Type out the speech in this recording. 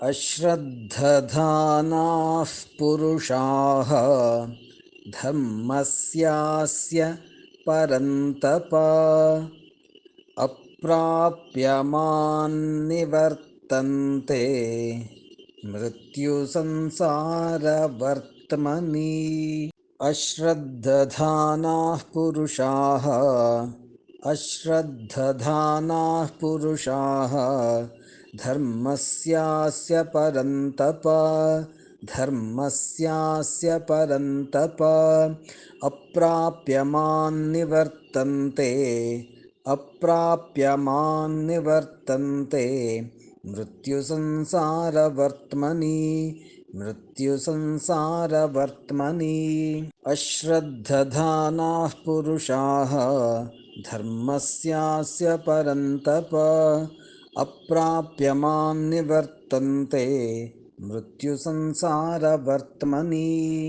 अश्रद्धधानाः पुरुषाः धर्मस्यास्य परन्तप अप्राप्यमान्निवर्तन्ते मृत्युसंसारवर्त्मनि। अश्रद्धधानाः पुरुषाः धर्मस्यास्य परन्तप अप्राप्यमान्निवर्तन्ते मृत्युसंसारवर्त्मनि। अश्रद्धधानाः पुरुषाः धर्मस्यास्य परन्तप अप्राप्यमान्निवर्तन्ते मृत्युसंसारवर्त्मनि।